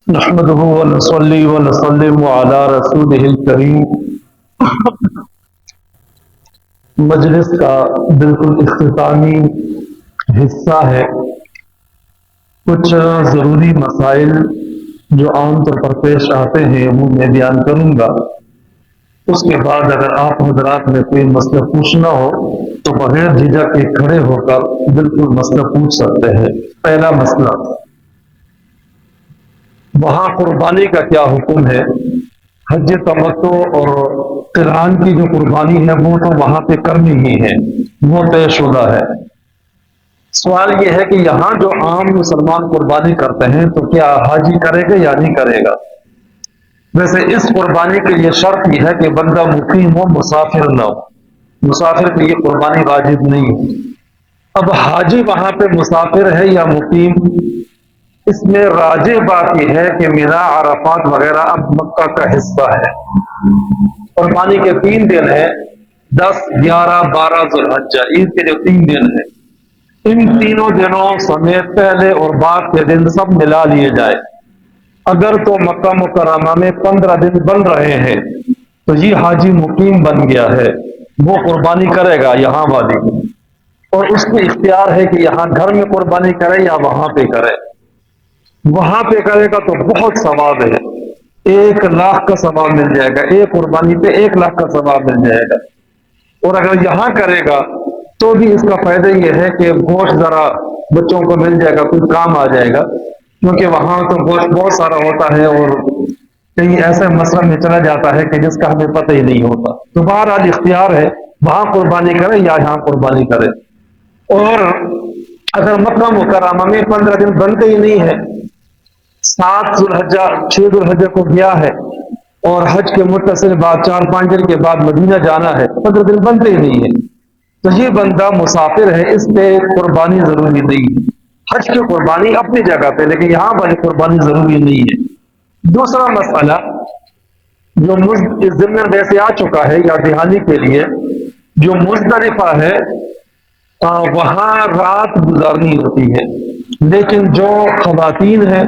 نحمده ونصلي ونسلم على رسوله الكريم۔ مجلس کا بالکل اختتامی حصہ ہے۔ کچھ ضروری مسائل جو عام طور پر پیش آتے ہیں وہ میں بیان کروں گا۔ اس کے بعد اگر آپ حضرات میں کوئی مسئلہ پوچھنا ہو تو بغیر جھجک کے کھڑے ہو کر بالکل مسئلہ پوچھ سکتے ہیں۔ پہلا مسئلہ، وہاں قربانی کا کیا حکم ہے؟ حج تمتع اور قران کی جو قربانی ہے وہ تو وہاں پہ کرنی ہی ہے، وہ طے شدہ ہے۔ سوال یہ ہے کہ یہاں جو عام مسلمان قربانی کرتے ہیں تو کیا حاجی کرے گا یا نہیں کرے گا؟ ویسے اس قربانی کے لیے شرط یہ ہے کہ بندہ مقیم ہو، مسافر نہ ہو۔ مسافر کے لیے قربانی واجب نہیں ہے۔ اب حاجی وہاں پہ مسافر ہے یا مقیم، اس میں راجح بات یہ ہے کہ مینا، عرفات وغیرہ اب مکہ کا حصہ ہے۔ قربانی کے 3 دن ہیں، 10، 11، 12 ذوالحجہ، عید کے جو 3 دن ہیں، ان تینوں دنوں سمیت پہلے اور بعد کے دن سب ملا لیے جائے۔ اگر تو مکہ مکرمہ میں 15 دن بن رہے ہیں تو یہ حاجی مقیم بن گیا ہے، وہ قربانی کرے گا یہاں والی، اور اس کو اختیار ہے کہ یہاں گھر میں قربانی کرے یا وہاں پہ کرے۔ وہاں پہ کرے گا تو بہت ثواب ہے، 1,00,000 کا ثواب مل جائے گا، ایک قربانی پہ 1,00,000 کا ثواب مل جائے گا۔ اور اگر یہاں کرے گا تو بھی اس کا فائدہ یہ ہے کہ گوشت ذرا بچوں کو مل جائے گا، کچھ کام آ جائے گا، کیونکہ وہاں تو گوشت بہت سارا ہوتا ہے اور کہیں ایسے مسئلہ میں چلا جاتا ہے کہ جس کا ہمیں پتہ ہی نہیں ہوتا۔ تو بہرحال اختیار ہے، وہاں قربانی کرے یا یہاں قربانی کرے۔ اور اگر مکہ مکرمہ میں 15 دن بنتے ہی نہیں ہے، 7 ذوالحجہ 6 ذوالحجہ کو گیا ہے اور حج کے متصل بعد 4-5 دن کے بعد مدینہ جانا ہے، 15 دن بنتے ہی نہیں ہے، تو یہ بندہ مسافر ہے، اس پہ قربانی ضروری نہیں ہے۔ حج کی قربانی اپنی جگہ پہ، لیکن یہاں پر قربانی ضروری نہیں ہے۔ دوسرا مسئلہ جو اس ضمن ویسے آ چکا ہے یا دہانی کے لیے، جو مزدلفہ ہے وہاں رات گزارنی ہوتی ہے، لیکن جو خواتین ہیں،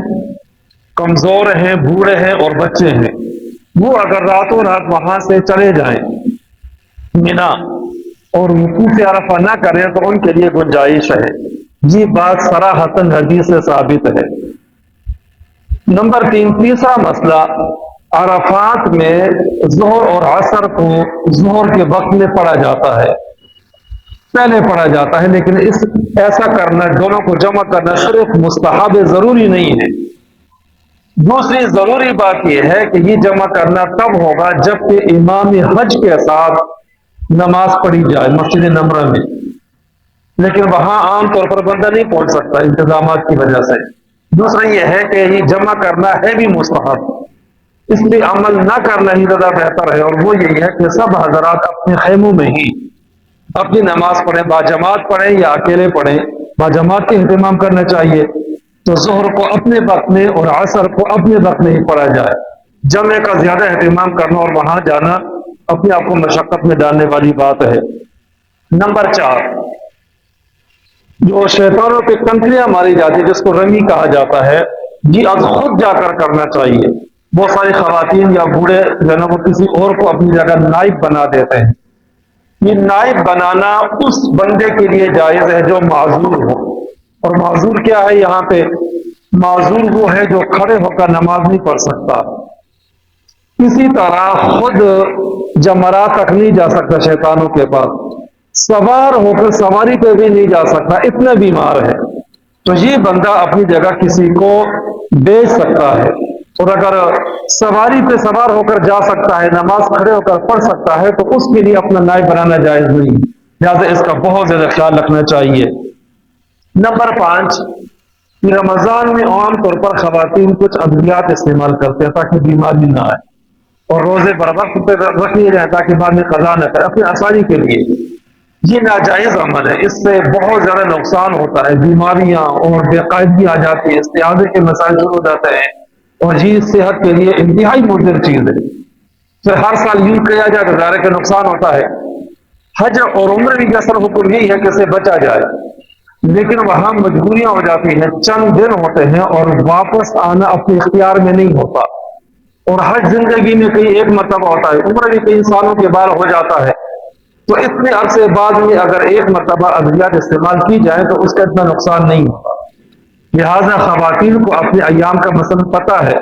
کمزور ہیں، بوڑھے ہیں اور بچے ہیں، وہ اگر راتوں رات وہاں سے چلے جائیں مینا اور وقوف عرفہ نہ کریں تو ان کے لیے گنجائش ہے۔ یہ بات صراحتاً حدیث سے ثابت ہے۔ نمبر 3، تیسرا مسئلہ، عرفات میں ظہر اور عصر کو ظہر کے وقت میں پڑھا جاتا ہے، پہلے پڑھا جاتا ہے، لیکن ایسا کرنا، دونوں کو جمع کرنا صرف مستحب، ضروری نہیں ہے۔ دوسری ضروری بات یہ ہے کہ یہ جمع کرنا تب ہوگا جب کہ امام حج کے ساتھ نماز پڑھی جائے مسجد نمرہ میں، لیکن وہاں عام طور پر بندہ نہیں پہنچ سکتا انتظامات کی وجہ سے۔ دوسرا یہ ہے کہ یہ جمع کرنا ہے بھی مستحب، اس پہ عمل نہ کرنا ہی زیادہ بہتر ہے، اور وہ یہی ہے کہ سب حضرات اپنے خیموں میں ہی اپنی نماز پڑھیں، باجماعت پڑھیں یا اکیلے پڑھیں، باجماعت کے اہتمام کرنا چاہیے۔ تو ظہر کو اپنے وقت میں اور عصر کو اپنے وقت میں ہی پڑھا جائے۔ جمع کا زیادہ اہتمام کرنا اور وہاں جانا اپنے آپ کو مشقت میں ڈالنے والی بات ہے۔ نمبر 4، جو شیطانوں پہ کنکریاں ماری جاتی ہے، جس کو رمی کہا جاتا ہے، یہ از خود جا کر کرنا چاہیے۔ بہت ساری خواتین یا بوڑھے جو ہے نا وہ کسی اور کو اپنی جگہ نائب بنا دیتے ہیں۔ یہ نائب بنانا اس بندے کے لیے جائز ہے جو معذور ہو، اور معذور کیا ہے یہاں پہ؟ معذور وہ ہے جو کھڑے ہو کر نماز نہیں پڑھ سکتا، اسی طرح خود جمرات تک نہیں جا سکتا شیطانوں کے پاس، سوار ہو کر سواری پہ بھی نہیں جا سکتا، اتنا بیمار ہے، تو یہ بندہ اپنی جگہ کسی کو بیچ سکتا ہے، اور اگر سواری پہ سوار ہو کر جا سکتا ہے، نماز کھڑے ہو کر پڑھ سکتا ہے، تو اس کے لیے اپنا نائب بنانا جائز نہیں، لہٰذا اس کا بہت زیادہ خیال رکھنا چاہیے۔ نمبر 5، رمضان میں عام طور پر خواتین کچھ ادویات استعمال کرتے ہیں تاکہ بیماری نہ آئے، اور روزے بر وقت پہ رکھ لیے جائیں تاکہ بعد میں قضا نہ کرے، اپنی آسانی کے لیے۔ یہ ناجائز عمل ہے، اس سے بہت زیادہ نقصان ہوتا ہے، بیماریاں اور بے قاعدگی آ جاتی ہے، استحاضے کے مسائل شروع ہو جاتے ہیں، اور یہ صحت کے لیے انتہائی مضر چیز ہے۔ پھر ہر سال یوں کیا جائے تو ظاہر کہ نقصان ہوتا ہے۔ حج اور عمرے کی اصل حکم یہی ہے کہ اسے بچا جائے، لیکن وہاں مجبوریاں ہو جاتی ہیں، چند دن ہوتے ہیں اور واپس آنا اپنے اختیار میں نہیں ہوتا، اور حج زندگی میں کئی ایک مرتبہ ہوتا ہے، عمر بھی کئی سالوں کے بعد ہو جاتا ہے، تو اتنے عرصے بعد میں اگر ایک مرتبہ ادویات استعمال کی جائے تو اس کا اتنا نقصان نہیں ہوتا۔ لہٰذا خواتین کو اپنے ایام کا مثلا پتہ ہے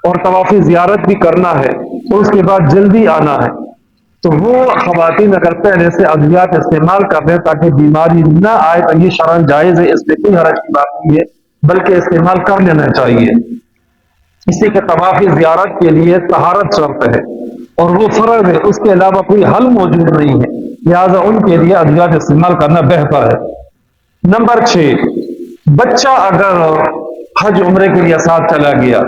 اور طواف زیارت بھی کرنا ہے اور اس کے بعد جلدی آنا ہے، تو وہ خواتین اگر پہلے سے ادویات استعمال کر دیں تاکہ بیماری نہ آئے تو یہ شرعاً جائز ہے، اس میں کوئی حرج کی بات نہیں ہے، بلکہ استعمال کر لینا چاہیے۔ اسی کے طواف زیارت کے لیے طہارت شرط ہے اور وہ فرض ہے، اس کے علاوہ کوئی حل موجود نہیں ہے، لہٰذا ان کے لیے ادویات استعمال کرنا بہتر ہے۔ نمبر 6، بچہ اگر حج عمرے کے لیے ساتھ چلا گیا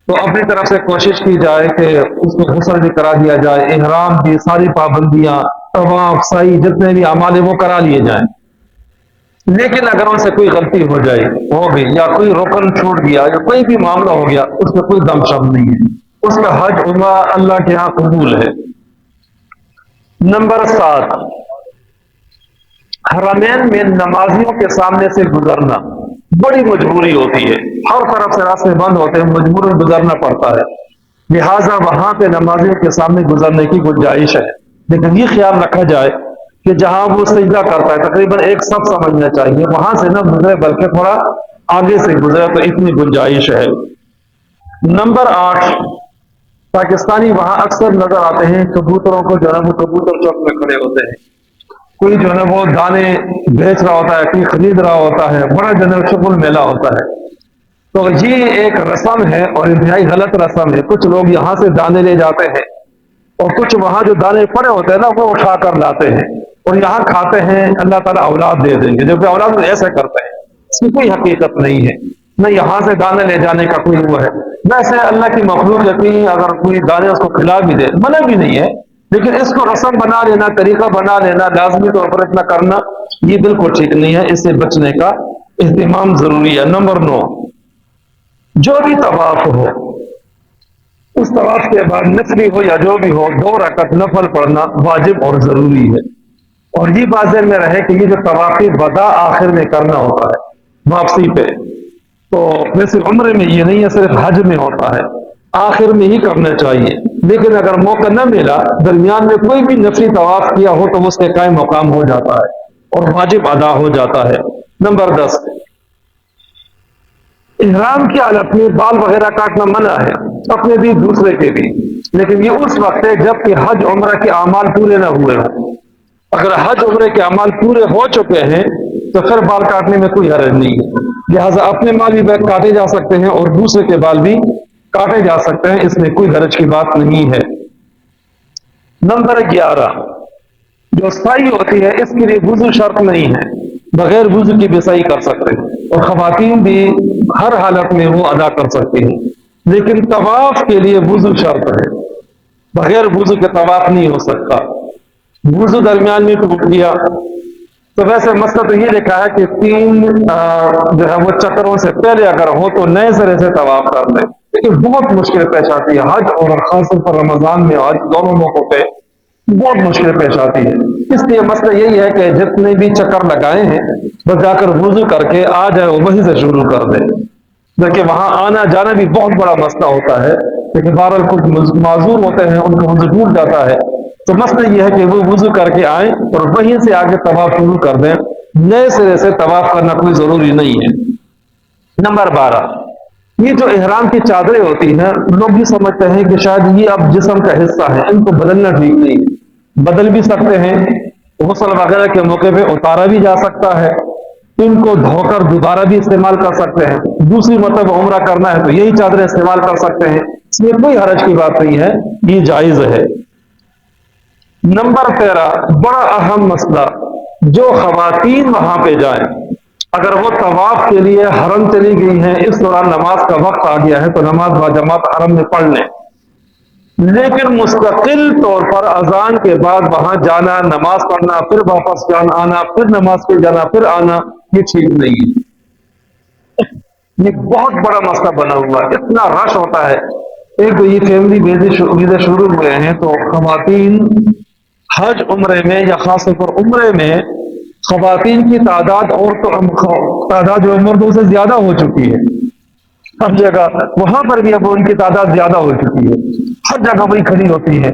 تو اپنی طرف سے کوشش کی جائے کہ اس کو غسل بھی کرا دیا جائے، احرام بھی، ساری پابندیاں، طواف، سعی، جتنے بھی اعمال ہیں وہ کرا لیے جائیں۔ لیکن اگر ان سے کوئی غلطی ہو جائے، ہو گئی، یا کوئی رکن چھوٹ گیا یا کوئی بھی معاملہ ہو گیا، اس میں کوئی دم شم نہیں ہے، اس کا حج عمرہ اللہ کے ہاں قبول ہے۔ نمبر 7، حرمین میں نمازیوں کے سامنے سے گزرنا بڑی مجبوری ہوتی ہے، ہر طرف سے راستے بند ہوتے ہیں، مجبوراً گزرنا پڑتا ہے، لہٰذا وہاں پہ نمازیوں کے سامنے گزرنے کی گنجائش ہے، لیکن یہ خیال رکھا جائے کہ جہاں وہ سجدہ کرتا ہے تقریباً ایک سب سمجھنا چاہیے، وہاں سے نہ گزرے بلکہ تھوڑا آگے سے گزرے، تو اتنی گنجائش ہے۔ نمبر 8، پاکستانی وہاں اکثر نظر آتے ہیں کبوتروں کو جو ہے وہ کبوتر چوک میں کھڑے ہوتے ہیں، کوئی جو ہے وہ دانے بیچ رہا ہوتا ہے، کوئی خرید رہا ہوتا ہے، بڑا جو ہے شغل میلہ ہوتا ہے، تو یہ ایک رسم ہے اور انتہائی غلط رسم ہے۔ کچھ لوگ یہاں سے دانے لے جاتے ہیں اور کچھ وہاں جو دانے پڑے ہوتے ہیں نا وہ اٹھا کر لاتے ہیں اور یہاں کھاتے ہیں، اللہ تعالیٰ اولاد دے دیں گے، جبکہ اولاد میں ایسے کرتے ہیں، اس کی کوئی حقیقت نہیں ہے، نہ یہاں سے دانے لے جانے کا کوئی وہ ہے۔ ویسے اللہ کی مخلوق یقین اگر کوئی دانے اس کو کھلا بھی دے، منع بھی نہیں ہے، لیکن اس کو رسم بنا لینا، طریقہ بنا لینا، لازمی طور پر اتنا کرنا، یہ بالکل ٹھیک نہیں ہے، اس سے بچنے کا اہتمام ضروری ہے۔ نمبر 9، جو بھی طواف ہو اس طواف کے بعد نفلی ہو یا جو بھی ہو 2 رکعت نفل پڑھنا واجب اور ضروری ہے، اور یہ بات ذہن میں رہے کہ یہ جو طواف وداع آخر میں کرنا ہوتا ہے واپسی پہ، تو ویسے عمرے میں یہ نہیں ہے، صرف حج میں ہوتا ہے، آخر میں ہی کرنا چاہیے، لیکن اگر موقع نہ ملا، درمیان میں کوئی بھی نفلی طواف کیا ہو تو اس کے قائم مقام ہو جاتا ہے اور واجب ادا ہو جاتا ہے۔ نمبر 10، احرام کی حالت میں بال وغیرہ کاٹنا منع ہے، اپنے بھی دوسرے کے بھی، لیکن یہ اس وقت ہے جب کہ حج عمرہ کے اعمال پورے نہ ہوئے ہوں۔ اگر حج عمرے کے اعمال پورے ہو چکے ہیں تو پھر بال کاٹنے میں کوئی حرج نہیں ہے، لہٰذا اپنے بال بھی کاٹے جا سکتے ہیں اور دوسرے کے بال بھی کاٹے جا سکتے ہیں، اس میں کوئی حرج کی بات نہیں ہے۔ نمبر 11، جو سعی ہوتی ہے اس کے لیے وضو شرط نہیں ہے، بغیر وضو کی بھی سعی کر سکتے ہیں، اور خواتین بھی ہر حالت میں وہ ادا کر سکتی ہیں، لیکن طواف کے لیے وضو شرط ہے، بغیر وضو کے طواف نہیں ہو سکتا۔ وضو درمیان میں ٹوٹ گیا تو ویسے مسئلہ تو یہ لکھا ہے کہ 3 جو ہے وہ چکروں سے پہلے اگر ہو تو نئے سرے سے طواف کر لیں، لیکن بہت مشکل پیش آتی ہے حج اور خاص طور پر رمضان میں حج دونوں موقعوں پہ بہت مشکل پیش آتی ہے، اس لیے مسئلہ یہی ہے کہ جتنے بھی چکر لگائے ہیں بس جا کر وضو کر کے آ جائے، وہیں سے شروع کر دیں، جبکہ وہاں آنا جانا بھی بہت بڑا مسئلہ ہوتا ہے، لیکن بہرحال کچھ معذور ہوتے ہیں ان کا وضو ٹوٹ جاتا ہے، تو مسئلہ یہ ہے کہ وہ وضو کر کے آئیں اور وہیں سے آگے طواف شروع کر دیں، نئے سرے سے طواف کرنا کوئی ضروری نہیں ہے۔ نمبر 12، یہ جو احرام کی چادریں ہوتی ہیں لوگ یہ سمجھتے ہیں کہ شاید یہ اب جسم کا حصہ ہے، ان کو بدلنا ٹھیک نہیں ہے، بدل بھی سکتے ہیں، غسل وغیرہ کے موقع پہ اتارا بھی جا سکتا ہے، ان کو دھو کر دوبارہ بھی استعمال کر سکتے ہیں، دوسری مرتبہ عمرہ کرنا ہے تو یہی چادریں استعمال کر سکتے ہیں، اس میں کوئی حرج کی بات نہیں ہے، یہ جائز ہے۔ نمبر 13، بڑا اہم مسئلہ، جو خواتین وہاں پہ جائیں اگر وہ طواف کے لیے حرم چلی گئی ہیں، اس دوران نماز کا وقت آ گیا ہے تو نماز باجماعت حرم میں پڑھ لیں، لیکن مستقل طور پر اذان کے بعد وہاں جانا، نماز پڑھنا، پھر واپس جانا آنا، پھر نماز پہ جانا، پھر آنا، یہ ٹھیک نہیں ہے، یہ بہت بڑا مسئلہ بنا ہوا ہے، اتنا رش ہوتا ہے۔ ایک تو یہ فیملی ویزے شروع ہوئے ہیں تو خواتین حج عمرے میں یا خاص طور پر عمرے میں خواتین کی تعداد تعداد جو مردوں سے زیادہ ہو چکی ہے ہر جگہ، وہاں پر بھی اب ان کی تعداد زیادہ ہو چکی ہے، ہر جگہ وہی کھڑی ہوتی ہے۔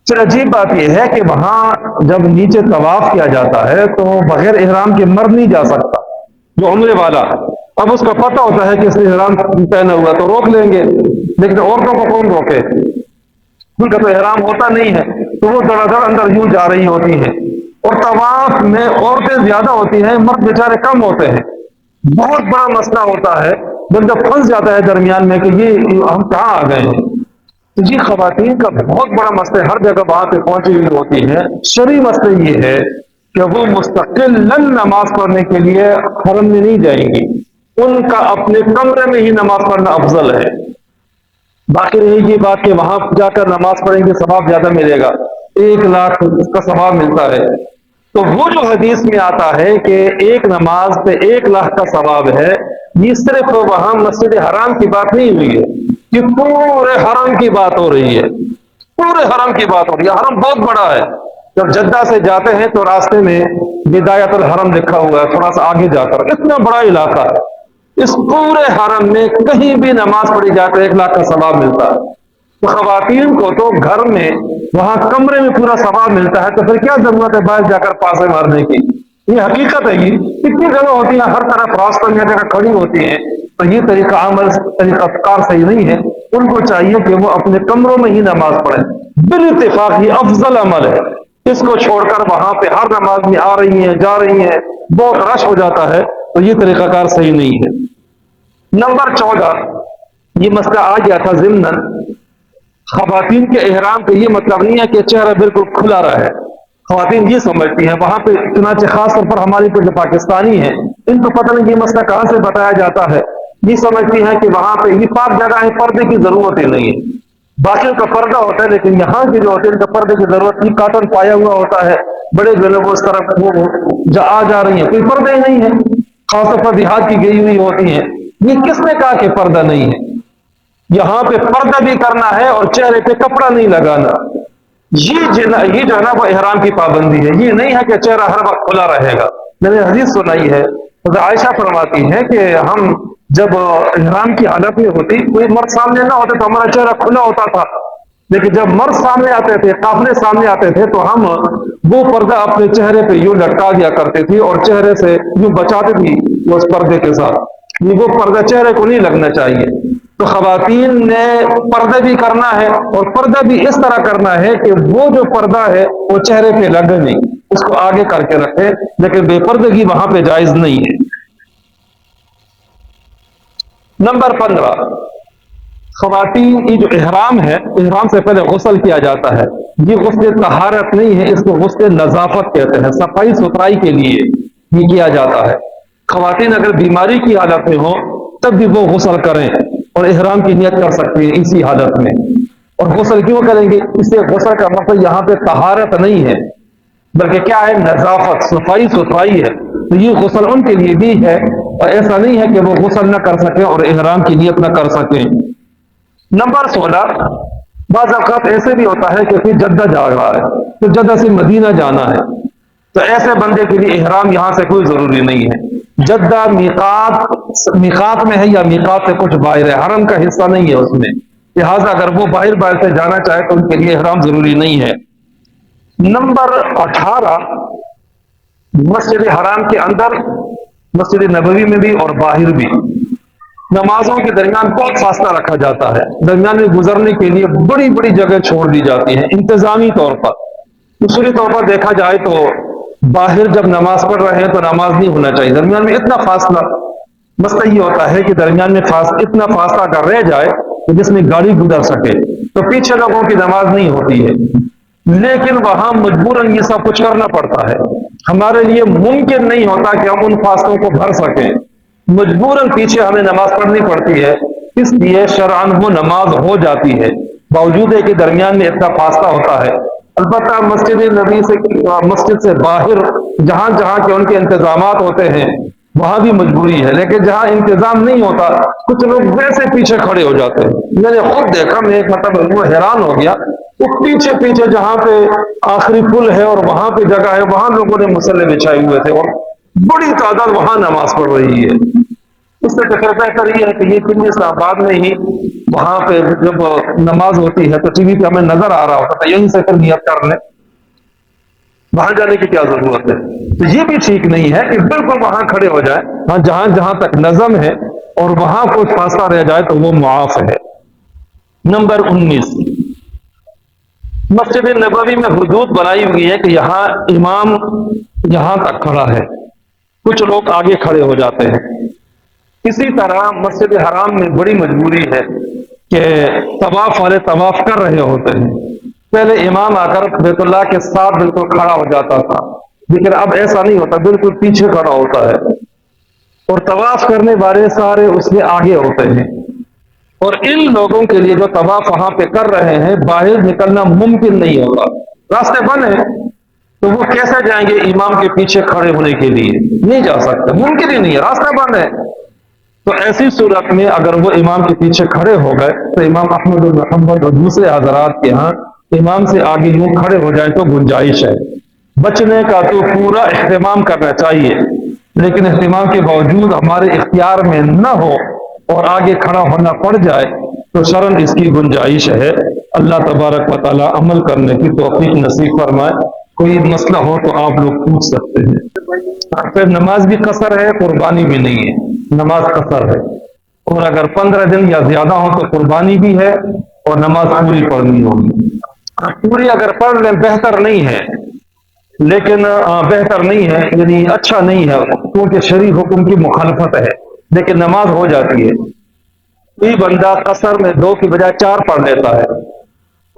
پھر عجیب بات یہ ہے کہ وہاں جب نیچے طواف کیا جاتا ہے تو بغیر احرام کے مرد نہیں جا سکتا جو عمرے والا ہے۔ اب اس کو پتہ ہوتا ہے کہ اس نے احرام پہنا ہوا تو روک لیں گے، لیکن عورتوں کو کون روکے؟ ان کا تو احرام ہوتا نہیں ہے، تو وہ دڑا دڑ اندر یوں جا رہی ہوتی ہیں، اور طواف میں عورتیں زیادہ ہوتی ہیں، مرد بیچارے کم ہوتے ہیں۔ بہت بڑا مسئلہ ہوتا ہے بندہ پھنس جاتا ہے درمیان میں کہ یہ ہم کہاں آ گئے ہیں۔ تو یہ خواتین کا بہت بڑا مسئلہ ہر جگہ وہاں پہ پہنچی ہوئی ہوتی ہے۔ شرعی مسئلہ یہ ہے کہ وہ مستقل نماز پڑھنے کے لیے حرم میں نہیں جائیں گی، ان کا اپنے کمرے میں ہی نماز پڑھنا افضل ہے۔ باقی رہے یہ بات کہ وہاں جا کر نماز پڑھیں گے ثواب زیادہ ملے گا، 1,00,000 اس کا ثواب ملتا ہے، تو وہ جو حدیث میں آتا ہے کہ ایک نماز پہ 1,00,000 کا ثواب ہے، یہ صرف وہاں مسجد حرام کی بات نہیں ہوئی ہے، یہ پورے حرم کی بات ہو رہی ہے، پورے حرم کی بات ہو رہی ہے۔ حرم بہت بڑا ہے، جب جدہ سے جاتے ہیں تو راستے میں بدایت الحرم لکھا ہوا ہے، تھوڑا سا آگے جا کر اتنا بڑا علاقہ ہے، اس پورے حرم میں کہیں بھی نماز پڑھی جائے تو 1,00,000 کا ثواب ملتا ہے۔ تو خواتین کو تو گھر میں وہاں کمرے میں پورا ثواب ملتا ہے، تو پھر کیا ضرورت ہے باہر جا کر پاسے مارنے کی؟ یہ حقیقت ہے، یہ کتنی جگہ ہوتی ہیں، ہر طرف راستوں میں جگہ کھڑی ہوتی ہیں، تو یہ طریقہ عمل طریقہ کار صحیح نہیں ہے۔ ان کو چاہیے کہ وہ اپنے کمروں میں ہی نماز پڑھیں، بالاتفاق یہ افضل عمل ہے۔ اس کو چھوڑ کر وہاں پہ ہر نماز میں آ رہی ہیں جا رہی ہیں، بہت رش ہو جاتا ہے، تو یہ طریقہ کار صحیح نہیں ہے۔ نمبر 14، یہ مسئلہ آ گیا تھا ضمناً، خواتین کے احرام کا یہ مطلب نہیں ہے کہ چہرہ بالکل کھلا رہے۔ خواتین یہ سمجھتی ہیں وہاں پہ، چنانچہ خاص طور پر ہماری جو پاکستانی ہیں، ان کو پتہ نہیں یہ مسئلہ کہاں سے بتایا جاتا ہے، یہ سمجھتی ہیں کہ وہاں پہ یہ پاک جگہ ہے، پردے کی ضرورت ہی نہیں ہے، باقیوں کا پردہ ہوتا ہے، لیکن یہاں کی جو ہوتے ہیں ان کا پردے کی ضرورت نہیں، کاٹن پایا ہوا ہوتا ہے، بڑے جو لوگ اس طرف وہ آ جا رہی ہیں، کوئی پردے ہی نہیں ہے، خاص طور پر دیہات کی گئی ہوئی ہوتی ہیں۔ یہ کس نے کہا کہ پردہ نہیں ہے؟ یہاں پہ پردہ بھی کرنا ہے اور چہرے پہ کپڑا نہیں لگانا، یہ جو ہے نا وہ احرام کی پابندی ہے۔ یہ نہیں ہے کہ چہرہ ہر وقت کھلا رہے گا۔ میں نے حدیث سنائی ہے، حضرت عائشہ فرماتی ہے کہ ہم جب احرام کی حالت میں ہوتی، کوئی مرد سامنے نہ ہوتے تو ہمارا چہرہ کھلا ہوتا تھا، لیکن جب مرد سامنے آتے تھے، قافلے سامنے آتے تھے، تو ہم وہ پردہ اپنے چہرے پہ یوں لٹکا دیا کرتے تھے اور چہرے سے یوں بچاتے تھے اس پردے کے ساتھ، وہ پردہ چہرے کو نہیں لگنا چاہیے۔ تو خواتین نے پردہ بھی کرنا ہے، اور پردہ بھی اس طرح کرنا ہے کہ وہ جو پردہ ہے وہ چہرے پہ لگے نہیں، اس کو آگے کر کے رکھے، لیکن بے پردگی وہاں پہ جائز نہیں ہے۔ نمبر 15، خواتین یہ جو احرام ہے، احرام سے پہلے غسل کیا جاتا ہے، یہ غسل طہارت نہیں ہے، اس کو غسل نظافت کہتے ہیں، صفائی ستھرائی کے لیے یہ کیا جاتا ہے۔ خواتین اگر بیماری کی حالت میں ہو تب بھی وہ غسل کریں اور احرام کی نیت کر سکتی ہیں اسی حالت میں۔ اور غسل کیوں کریں گے؟ اس سے غسل کا مطلب یہاں پہ طہارت نہیں ہے، بلکہ کیا ہے؟ نظافت، صفائی ستھرائی ہے، تو یہ غسل ان کے لیے بھی ہے، اور ایسا نہیں ہے کہ وہ غسل نہ کر سکیں اور احرام کی نیت نہ کر سکیں۔ نمبر 16، بعض اوقات ایسے بھی ہوتا ہے کہ پھر جدہ جا رہا ہے، تو جدہ سے مدینہ جانا ہے، تو ایسے بندے کے لیے احرام یہاں سے کوئی ضروری نہیں ہے۔ جدہ میقات میں ہے یا میقات سے کچھ باہر ہے، حرم کا حصہ نہیں ہے اس میں، لہٰذا اگر وہ باہر سے جانا چاہے تو ان کے لیے احرام ضروری نہیں ہے۔ نمبر 18، مسجد حرام کے اندر، مسجد نبوی میں بھی اور باہر بھی، نمازوں کے درمیان بہت فاصلہ رکھا جاتا ہے، درمیان میں گزرنے کے لیے بڑی بڑی جگہ چھوڑ دی جاتی ہیں انتظامی طور پر۔ اصولی طور پر دیکھا جائے تو باہر جب نماز پڑھ رہے ہیں تو نماز نہیں ہونا چاہیے، درمیان میں اتنا فاصلہ، مسئلہ یہ ہوتا ہے کہ درمیان میں اتنا فاصلہ اگر رہ جائے کہ جس میں گاڑی گزر سکے تو پیچھے لوگوں کی نماز نہیں ہوتی ہے، لیکن وہاں مجبوراً یہ سب کچھ کرنا پڑتا ہے، ہمارے لیے ممکن نہیں ہوتا کہ ہم ان فاصلوں کو بھر سکیں، مجبوراً پیچھے ہمیں نماز پڑھنی پڑتی ہے، اس لیے شرعاً وہ نماز ہو جاتی ہے، باوجود ہے کہ درمیان میں اتنا فاصلہ ہوتا ہے۔ البتہ مسجد نبی سے، مسجد سے باہر جہاں جہاں کے ان کے انتظامات ہوتے ہیں، وہاں بھی مجبوری ہے، لیکن جہاں انتظام نہیں ہوتا کچھ لوگ ویسے پیچھے کھڑے ہو جاتے ہیں۔ میں نے خود دیکھا، میں ایک مطلب وہ حیران ہو گیا، وہ پیچھے پیچھے جہاں پہ آخری پل ہے اور وہاں پہ جگہ ہے، وہاں لوگوں نے مصلے بچھائے ہوئے تھے اور بڑی تعداد وہاں نماز پڑھ رہی ہے۔ اس سے بہتر یہ ہے کہ یہ پنڈی اسلام آباد میں ہی وہاں پہ جب نماز ہوتی ہے تو ٹی وی پہ ہمیں نظر آ رہا ہوتا ہے، یہیں سے پھر نیت کر لیں، وہاں جانے کی کیا ضرورت ہے؟ تو یہ بھی ٹھیک نہیں ہے کہ بالکل وہاں کھڑے ہو جائیں، ہاں جہاں تک نظم ہے اور وہاں کوئی فاصلہ رہ جائے تو وہ معاف ہے۔ نمبر 19، مسجد نبوی میں حدود بنائی ہوئی ہے کہ یہاں امام یہاں تک کھڑا ہے، کچھ لوگ آگے کھڑے ہو جاتے ہیں۔ اسی طرح مسجد حرام میں بڑی مجبوری ہے کہ طواف والے طواف کر رہے ہوتے ہیں، پہلے امام آ کر بیت اللہ کے ساتھ بالکل کھڑا ہو جاتا تھا، لیکن اب ایسا نہیں ہوتا، بالکل پیچھے کھڑا ہوتا ہے اور طواف کرنے والے سارے اس کے آگے ہوتے ہیں۔ اور ان لوگوں کے لیے جو طواف وہاں پہ کر رہے ہیں باہر نکلنا ممکن نہیں ہوگا، راستے بند ہیں، تو وہ کیسے جائیں گے امام کے پیچھے کھڑے ہونے کے لیے؟ نہیں جا سکتے، ممکن ہی نہیں ہے، راستہ بند ہے۔ تو ایسی صورت میں اگر وہ امام کے پیچھے کھڑے ہو گئے تو امام احمد بن حنبل اور دوسرے حضرات کے ہاں امام سے آگے یوں کھڑے ہو جائیں تو گنجائش ہے۔ بچنے کا تو پورا اہتمام کرنا چاہیے، لیکن اہتمام کے باوجود ہمارے اختیار میں نہ ہو اور آگے کھڑا ہونا پڑ جائے تو شرعاً اس کی گنجائش ہے۔ اللہ تبارک و تعالی عمل کرنے کی توفیق نصیب فرمائے۔ کوئی مسئلہ ہو تو آپ لوگ پوچھ سکتے ہیں۔ پھر نماز بھی قصر ہے، قربانی بھی نہیں ہے، نماز قصر ہے، اور اگر 15 دن یا زیادہ ہو تو قربانی بھی ہے اور نماز پوری پڑھنی ہوگی۔ پوری اگر پڑھ لیں بہتر نہیں ہے، لیکن بہتر نہیں ہے یعنی اچھا نہیں ہے کیونکہ شرعی حکم کی مخالفت ہے، لیکن نماز ہو جاتی ہے۔ کوئی بندہ قصر میں 2 کی بجائے 4 پڑھ لیتا ہے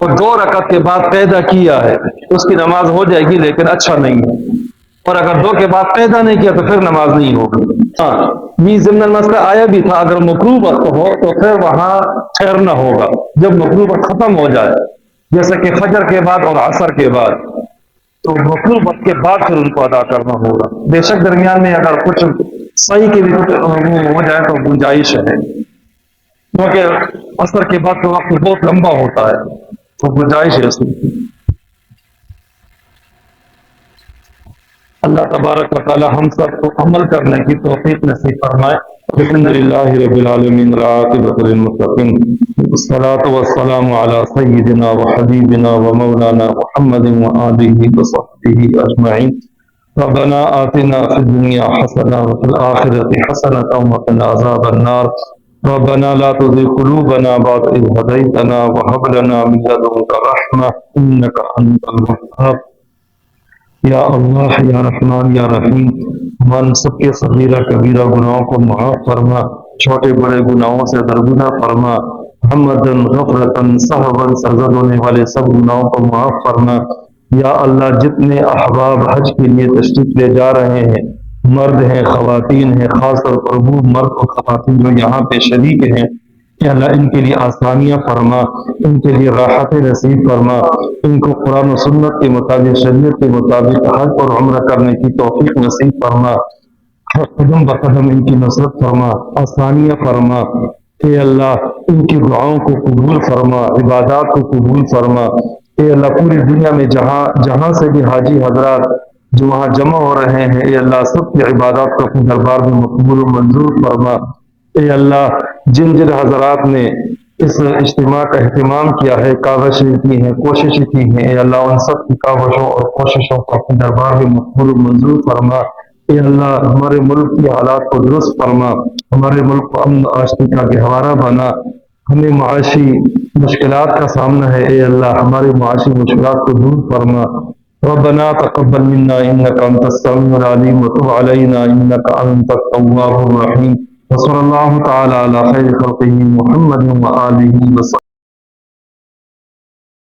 اور 2 رکعت کے بعد قیدا کیا ہے، اس کی نماز ہو جائے گی لیکن اچھا نہیں ہے، اور اگر 2 کے بعد قیدا نہیں کیا تو پھر نماز نہیں ہوگی۔ ہاں یہ ضمن مسئلہ آیا بھی تھا، اگر مکروہ وقت ہو تو پھر وہاں ٹھہرنا ہوگا جب مکروہ وقت ختم ہو جائے، جیسے کہ فجر کے بعد اور عصر کے بعد، تو مکروہ وقت کے بعد پھر ان کو ادا کرنا ہوگا۔ بے شک درمیان میں اگر کچھ صحیح کے بھی کچھ ہو جائے تو گنجائش ہے، کیونکہ عصر کے بعد تو وقت بہت لمبا ہوتا ہے تو گنجائش ہے اس میں۔ اللہ تبارک و تعالی ہم سب کو عمل کرنے کی توفیق نصیب فرمائے۔ الحمد للہ رب العالمین، والعاقبۃ للمتقین، والصلاۃ والسلام علی سیدنا وحبیبنا ومولانا محمد وآلہ وصحبہ اجمعین۔ ربنا آتنا فی الدنیا حسنہ وفی الآخرۃ حسنۃ وقنا عذاب النار۔ ربنا لا تزغ قلوبنا بعد إذ هديتنا وهب لنا من لدنك رحمة إنك أنت الوهاب۔ یا اللہ، یا رحمان، یا رحیم، ہم سب کے صغیرہ کبیرہ گناہوں کو معاف فرما، چھوٹے بڑے گناہوں سے درگزر فرما، حمدن غفرتن سہون سرزد ہونے والے سب گناہوں کو معاف فرما۔ یا اللہ، جتنے احباب حج کے لیے تشریف لے جا رہے ہیں، مرد ہیں خواتین ہیں، خاص طور پر وہ مرد اور خواتین جو یہاں پہ شریک ہیں، کہ اللہ ان کے لیے آسانیاں فرما، ان کے لیے راحت نصیب فرما، ان کو قرآن و سنت کے مطابق، شریعت کے مطابق حج اور عمرہ کرنے کی توفیق نصیب فرما، قدم بقدم ان کی نصرت فرما، آسانیاں فرما۔ اے اللہ، ان کی دعاؤں کو قبول فرما، عبادات کو قبول فرما۔ اے اللہ، پوری دنیا میں جہاں سے بھی حاجی حضرات جو وہاں جمع ہو رہے ہیں، اے اللہ سب کی عبادات کو اپنے دربار میں مقبول و منظور فرما۔ اے اللہ، جن حضرات نے اس اجتماع کا اہتمام کیا ہے، کاوشیں کی ہیں، کوششیں کی ہیں، اے اللہ ان سب کی کاوشوں اور کوششوں کو اپنے دربار میں مقبول و منظور فرما۔ اے اللہ، ہمارے ملک کی حالات کو درست فرما، ہمارے ملک کو امن آشتی کا گہوارہ بنا۔ ہمیں معاشی مشکلات کا سامنا ہے، اے اللہ ہمارے معاشی مشکلات کو دور فرما۔ ربنا تقبل منا انك انت السميع العليم وتب علينا انك انت التواب الرحيم۔ وصلى الله تعالى على خير خلقه محمد وآله وصحبه